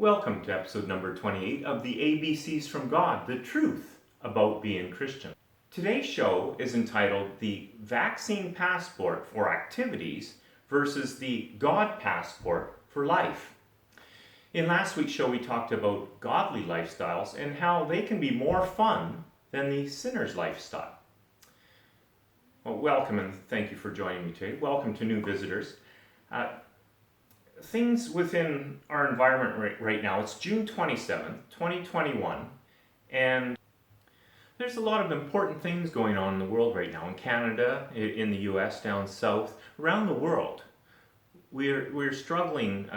Welcome to episode number 28 of the ABCs from God, the truth about being Christian. Today's show is entitled The Vaccine Passport for Activities versus the God Passport for Life. In last week's show we talked about godly lifestyles and how they can be more fun than the sinner's lifestyle. Well, welcome and thank you for joining me today. Welcome to new visitors. Things within our environment right now, it's June 27th, 2021, and there's a lot of important things going on in the world right now, in Canada, in the US, down south, around the world. We're struggling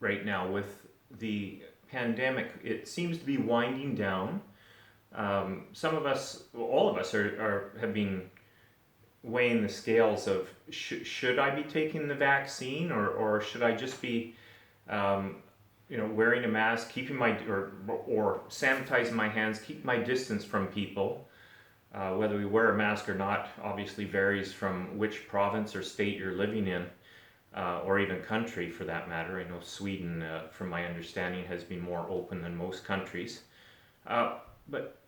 right now with the pandemic. It seems to be winding down. Some of us, all of us, have been weighing the scales of should I be taking the vaccine or should I just be wearing a mask, keeping my or sanitizing my hands, keep my distance from people. Whether we wear a mask or not obviously varies from which province or state you're living in, or even country for that matter. I know Sweden, from my understanding, has been more open than most countries, but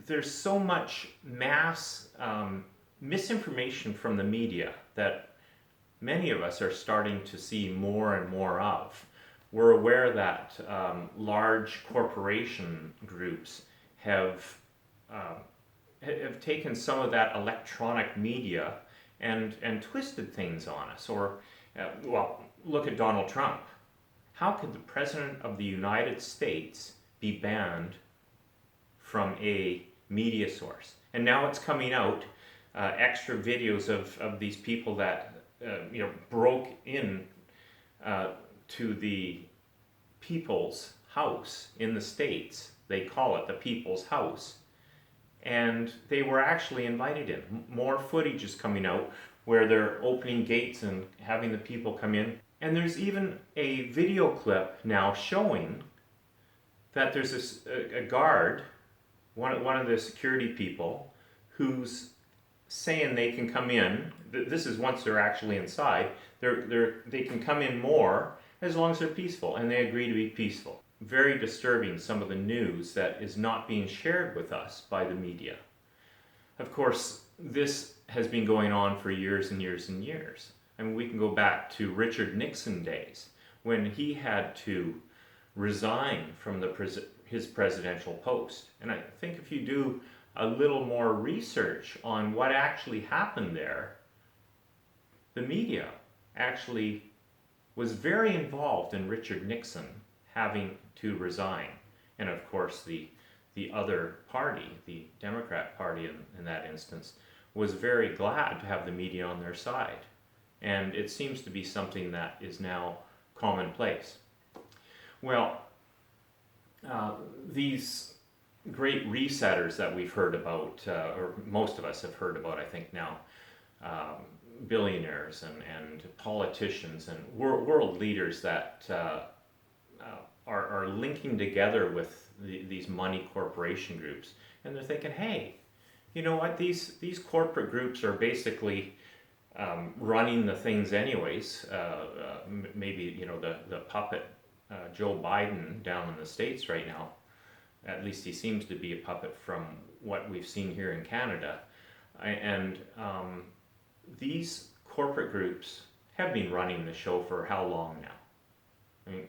there's so much mass misinformation from the media that many of us are starting to see more and more of. We're aware that large corporation groups have taken some of that electronic media and twisted things on us. Or, look at Donald Trump. How could the President of the United States be banned from a media source? And now it's coming out, extra videos of these people that broke in to the people's house in the States. They call it the people's house, and they were actually invited in. More footage is coming out where they're opening gates and having the people come in, and there's even a video clip now showing that there's a guard, one of the security people, who's saying they can come in. This is once they're actually inside. They can come in more as long as they're peaceful, and they agree to be peaceful. Very disturbing, some of the news that is not being shared with us by the media. Of course, this has been going on for years and years and years. I mean, we can go back to Richard Nixon days when he had to resign from his presidential post. And I think if you do a little more research on what actually happened there, the media actually was very involved in Richard Nixon having to resign. And of course the other party, the Democrat Party in that instance, was very glad to have the media on their side. And it seems to be something that is now commonplace. Well, these great resetters that we've heard about, or most of us have heard about, I think now, billionaires and politicians and world leaders that are linking together with these money corporation groups, and they're thinking, hey, you know what, these corporate groups are basically running the things anyways. Maybe the puppet Joe Biden down in the States right now. At least he seems to be a puppet from what we've seen here in Canada. And these corporate groups have been running the show for how long now? I mean,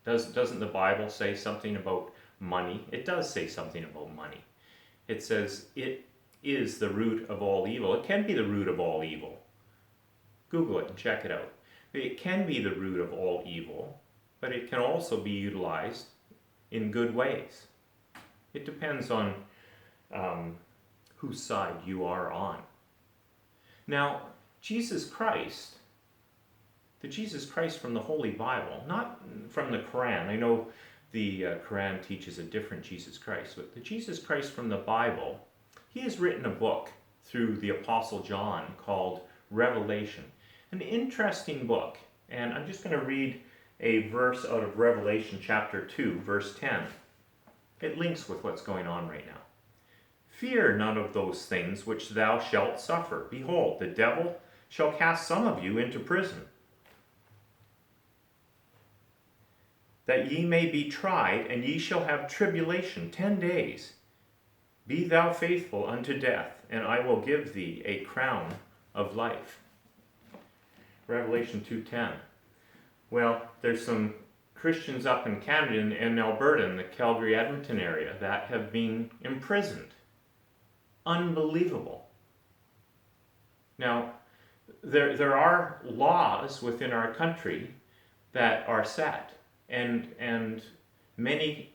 doesn't the Bible say something about money? It does say something about money. It says it is the root of all evil. It can be the root of all evil. Google it and check it out. It can be the root of all evil, but it can also be utilized in good ways. It depends on whose side you are on. Now, Jesus Christ, the Jesus Christ from the Holy Bible, not from the Quran. I know the Quran teaches a different Jesus Christ, but the Jesus Christ from the Bible, he has written a book through the Apostle John called Revelation. An interesting book, and I'm just going to read a verse out of Revelation chapter 2, verse 10. It links with what's going on right now. Fear none of those things which thou shalt suffer. Behold, the devil shall cast some of you into prison, that ye may be tried, and ye shall have tribulation 10 days. Be thou faithful unto death, and I will give thee a crown of life. Revelation 2:10. Well, there's some Christians up in Canada and Alberta, in the Calgary-Edmonton area, that have been imprisoned. Unbelievable. Now, there are laws within our country that are set, and many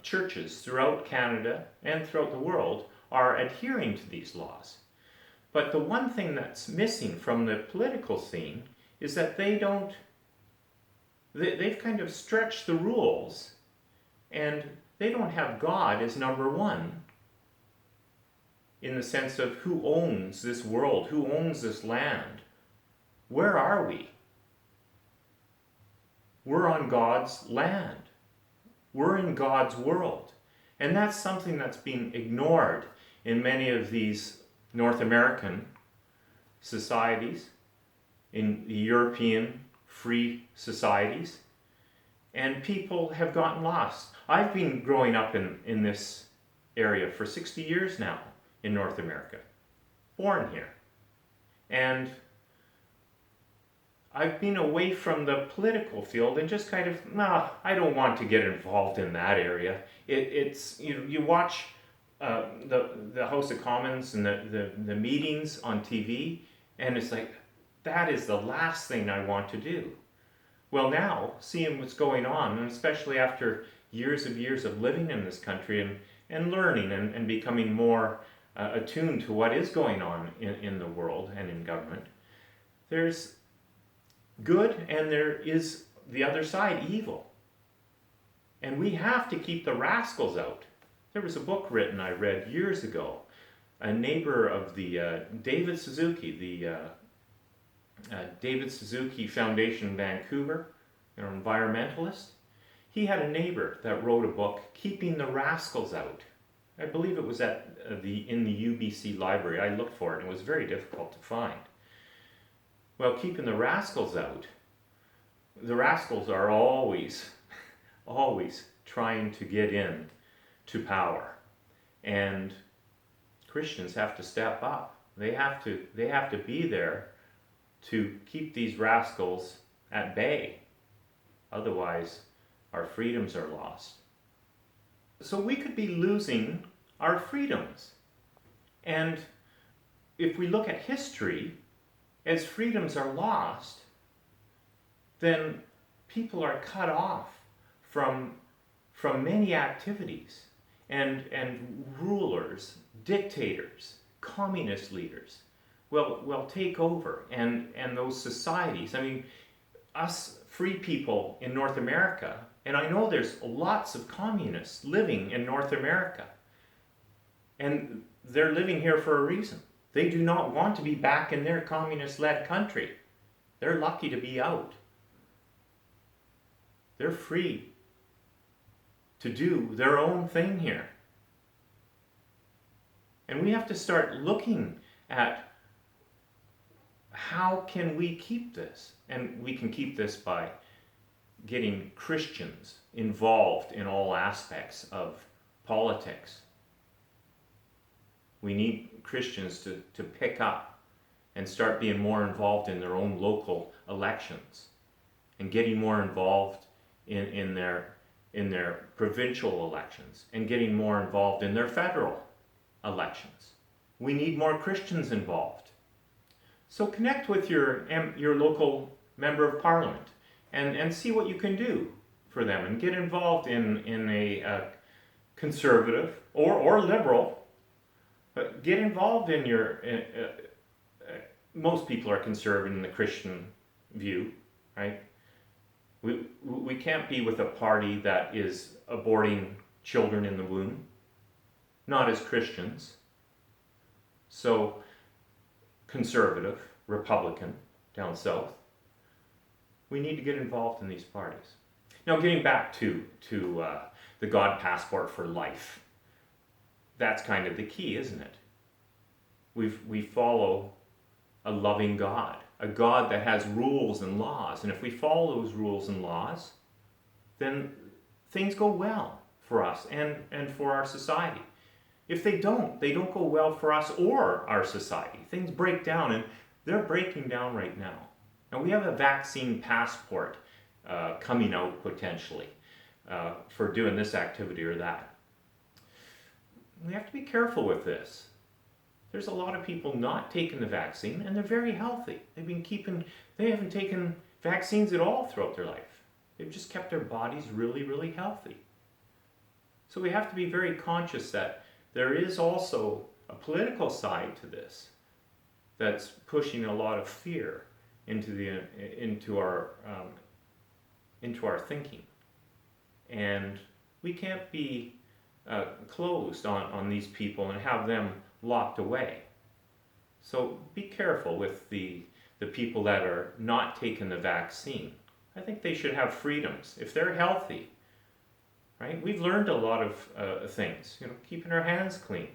churches throughout Canada and throughout the world are adhering to these laws. But the one thing that's missing from the political scene is that they've kind of stretched the rules, and they don't have God as number one in the sense of who owns this world, who owns this land. Where are we? We're on God's land. We're in God's world. And that's something that's being ignored in many of these North American societies, in the European free societies, and people have gotten lost. I've been growing up in this area for 60 years now in North America, born here. And I've been away from the political field and just kind of, I don't want to get involved in that area. It's you watch the House of Commons and the meetings on TV, and it's like, that is the last thing I want to do. Well, now, seeing what's going on, and especially after years of living in this country and learning and becoming more attuned to what is going on in the world and in government, there's good and there is the other side, evil. And we have to keep the rascals out. There was a book written I read years ago. A neighbor of the David Suzuki, the David Suzuki Foundation in Vancouver, environmentalist. He had a neighbor that wrote a book, Keeping the Rascals Out. I believe it was in the UBC library. I looked for it and it was very difficult to find. Well, keeping the rascals out, the rascals are always trying to get in to power. And Christians have to step up. They have to be there to keep these rascals at bay. Otherwise, our freedoms are lost. So we could be losing our freedoms. And if we look at history, as freedoms are lost, then people are cut off from many activities, and rulers, dictators, communist leaders will take over, and those societies. I mean, us free people in North America, and I know there's lots of communists living in North America, and they're living here for a reason. They do not want to be back in their communist-led country. They're lucky to be out. They're free to do their own thing here. And we have to start looking at how can we keep this? And we can keep this by getting Christians involved in all aspects of politics. We need Christians to pick up and start being more involved in their own local elections and getting more involved in their provincial elections and getting more involved in their federal elections. We need more Christians involved. So connect with your local member of parliament and see what you can do for them, and get involved in a conservative or liberal. But get involved in most people are conservative in the Christian view, right? We can't be with a party that is aborting children in the womb, not as Christians. So conservative, Republican, down south, we need to get involved in these parties. Now, getting back to the God passport for life, that's kind of the key, isn't it? We follow a loving God, a God that has rules and laws. And if we follow those rules and laws, then things go well for us and for our society. If they don't go well for us or our society. Things break down, and they're breaking down right now. And we have a vaccine passport coming out potentially for doing this activity or that. We have to be careful with this. There's a lot of people not taking the vaccine, and they're very healthy. They haven't taken vaccines at all throughout their life. They've just kept their bodies really, really healthy. So we have to be very conscious that there is also a political side to this that's pushing a lot of fear into our thinking, and we can't be closed on these people and have them locked away. So be careful with the people that are not taking the vaccine. I think they should have freedoms if they're healthy. Right? We've learned a lot of things. Keeping our hands clean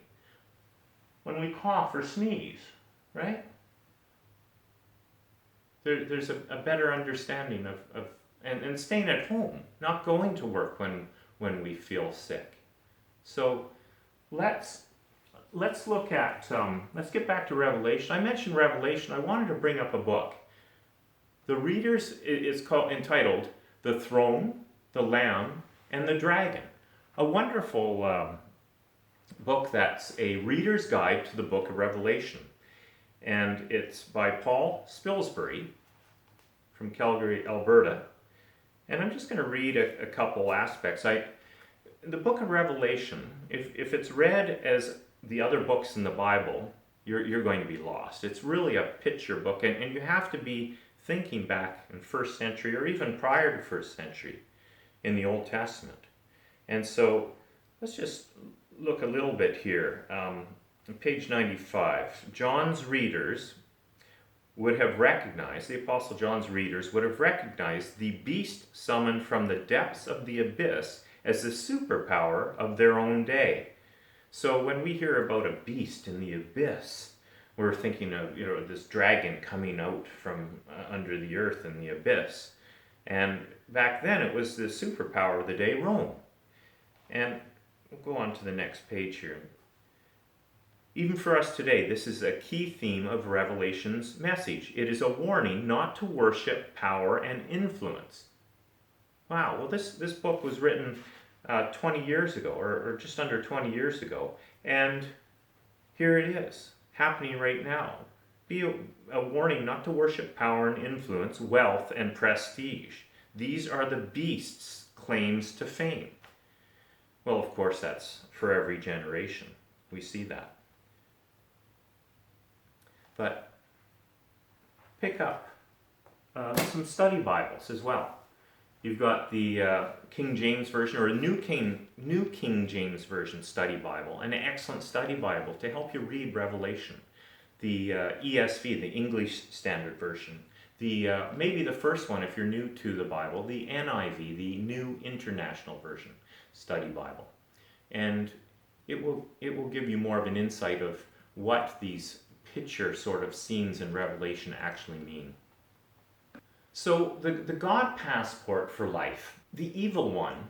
when we cough or sneeze. Right? There's a better understanding of and staying at home, not going to work when we feel sick. So let's look at let's get back to Revelation. I mentioned Revelation. I wanted to bring up a book. The readers is entitled "The Throne, the Lamb, and the Dragon," a wonderful book that's a reader's guide to the book of Revelation. And it's by Paul Spilsbury from Calgary, Alberta. And I'm just going to read a couple aspects. The book of Revelation, if it's read as the other books in the Bible, you're going to be lost. It's really a picture book, and you have to be thinking back in 1st century or even prior to 1st century in the Old Testament. And so let's just look a little bit here. On page 95, John's readers would have recognized, the Apostle John's readers would have recognized the beast summoned from the depths of the abyss as the superpower of their own day. So when we hear about a beast in the abyss, we're thinking of this dragon coming out from under the earth in the abyss. And back then it was the superpower of the day, Rome. And we'll go on to the next page here. Even for us today, this is a key theme of Revelation's message. It is a warning not to worship power and influence. Wow, well this book was written 20 years ago, or just under 20 years ago, and here it is, happening right now. Be a warning not to worship power and influence, wealth and prestige. These are the beast's claims to fame. Well, of course, that's for every generation. We see that. But pick up some study Bibles as well. You've got the King James Version, or a New King James Version study Bible, an excellent study Bible to help you read Revelation. The ESV, the English Standard Version. Maybe the first one, if you're new to the Bible, the NIV, the New International Version study Bible. And it will give you more of an insight of what these picture sort of scenes in Revelation actually mean. So the God passport for life, the evil one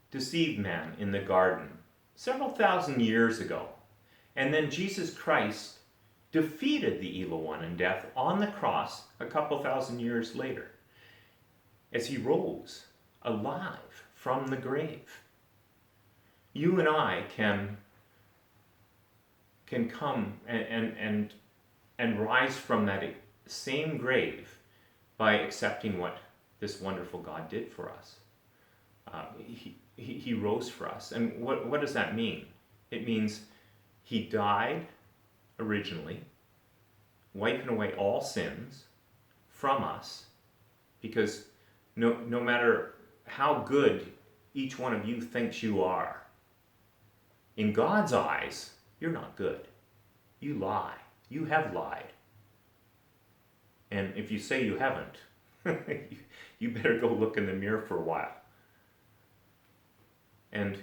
deceived man in the garden several thousand years ago. And then Jesus Christ defeated the evil one in death on the cross a couple thousand years later as he rose alive from the grave. You and I can come and rise from that same grave by accepting what this wonderful God did for us. He rose for us. And what does that mean? It means he died originally, wiping away all sins from us, because no matter how good each one of you thinks you are, in God's eyes, you're not good. You lie. You have lied. And if you say you haven't, you better go look in the mirror for a while. And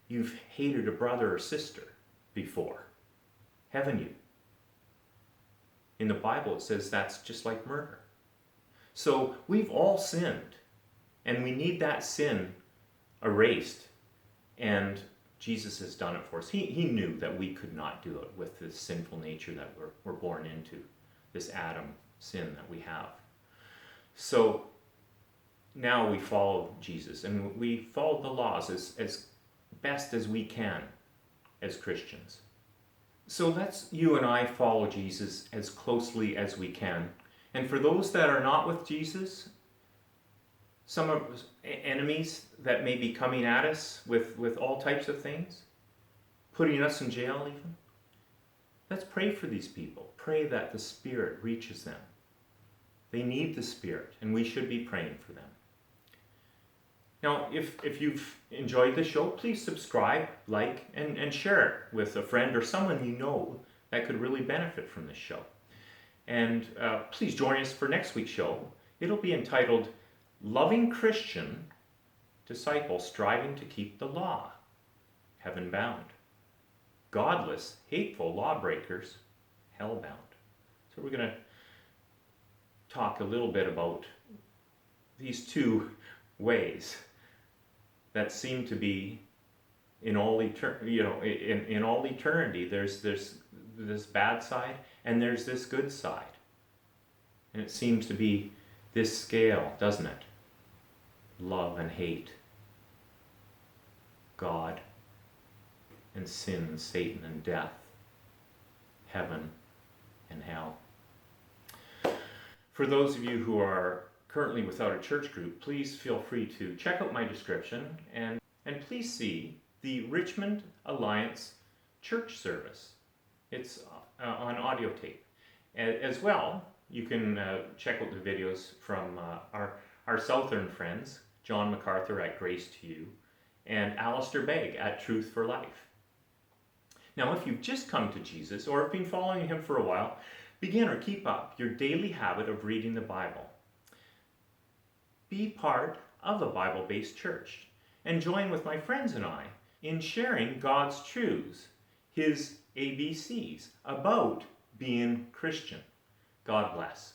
you've hated a brother or sister before, haven't you? In the Bible it says that's just like murder. So we've all sinned. And we need that sin erased. And Jesus has done it for us. He knew that we could not do it with this sinful nature that we're born into, this Adam sin that we have. So now we follow Jesus, and we follow the laws as best as we can as Christians. So let's, you and I, follow Jesus as closely as we can. And for those that are not with Jesus, some of enemies that may be coming at us with all types of things, putting us in jail even, let's pray for these people. Pray that the Spirit reaches them. They need the Spirit, and we should be praying for them. Now, if you've enjoyed the show, please subscribe, like, and share it with a friend or someone you know that could really benefit from this show. And please join us for next week's show. It'll be entitled, Loving Christian Disciple Striving to Keep the Law, Heaven Bound. Godless, hateful lawbreakers, hell-bound. So we're going to talk a little bit about these two ways that seem to be in all in all eternity. There's this bad side and there's this good side, and it seems to be this scale, doesn't it? Love and hate, God and sin, Satan and death, heaven and hell. For those of you who are currently without a church group, please feel free to check out my description and please see the Richmond Alliance church service. It's on audio tape. As well, you can check out the videos from our Southern friends, John MacArthur at Grace to You and Alistair Begg at Truth for Life. Now, if you've just come to Jesus or have been following him for a while, begin or keep up your daily habit of reading the Bible. Be part of a Bible-based church and join with my friends and I in sharing God's truths, his ABCs, about being Christian. God bless.